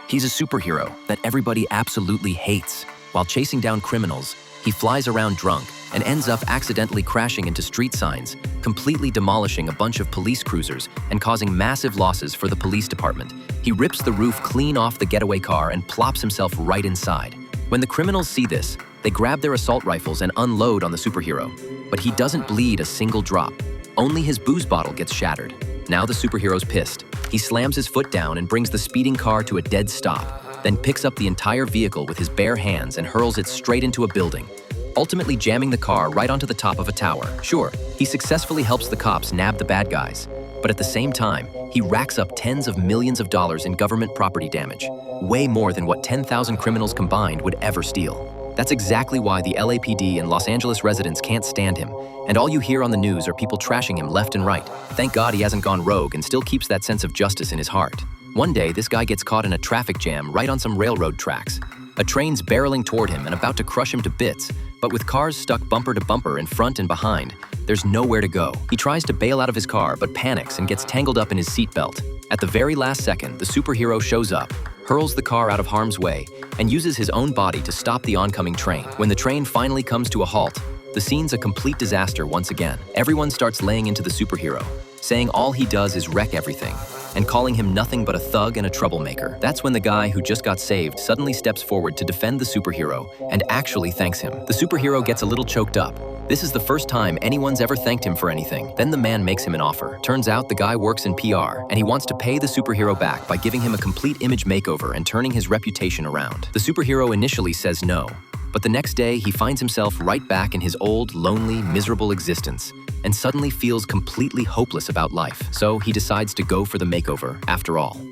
He's a superhero that everybody absolutely hates. While chasing down criminals, he flies around drunk and ends up accidentally crashing into street signs, completely demolishing a bunch of police cruisers and causing massive losses for the police department. He rips the roof clean off the getaway car and plops himself right inside. When the criminals see this, they grab their assault rifles and unload on the superhero. But he doesn't bleed a single drop. Only his booze bottle gets shattered. Now the superhero's pissed. He slams his foot down and brings the speeding car to a dead stop, then picks up the entire vehicle with his bare hands and hurls it straight into a building, ultimately jamming the car right onto the top of a tower. Sure, he successfully helps the cops nab the bad guys, but at the same time, he racks up tens of millions of dollars in government property damage, way more than what 10,000 criminals combined would ever steal. That's exactly why the LAPD and Los Angeles residents can't stand him, and all you hear on the news are people trashing him left and right. Thank God he hasn't gone rogue and still keeps that sense of justice in his heart. One day, this guy gets caught in a traffic jam right on some railroad tracks. A train's barreling toward him and about to crush him to bits, but with cars stuck bumper to bumper in front and behind, there's nowhere to go. He tries to bail out of his car but panics and gets tangled up in his seatbelt. At the very last second, the superhero shows up, hurls the car out of harm's way, and uses his own body to stop the oncoming train. When the train finally comes to a halt, the scene's a complete disaster once again. Everyone starts laying into the superhero, saying all he does is wreck everything, and calling him nothing but a thug and a troublemaker. That's when the guy who just got saved suddenly steps forward to defend the superhero and actually thanks him. The superhero gets a little choked up. This is the first time anyone's ever thanked him for anything. Then the man makes him an offer. Turns out the guy works in PR, and he wants to pay the superhero back by giving him a complete image makeover and turning his reputation around. The superhero initially says no, but the next day he finds himself right back in his old, lonely, miserable existence, and suddenly feels completely hopeless about life. So he decides to go for the makeover after all.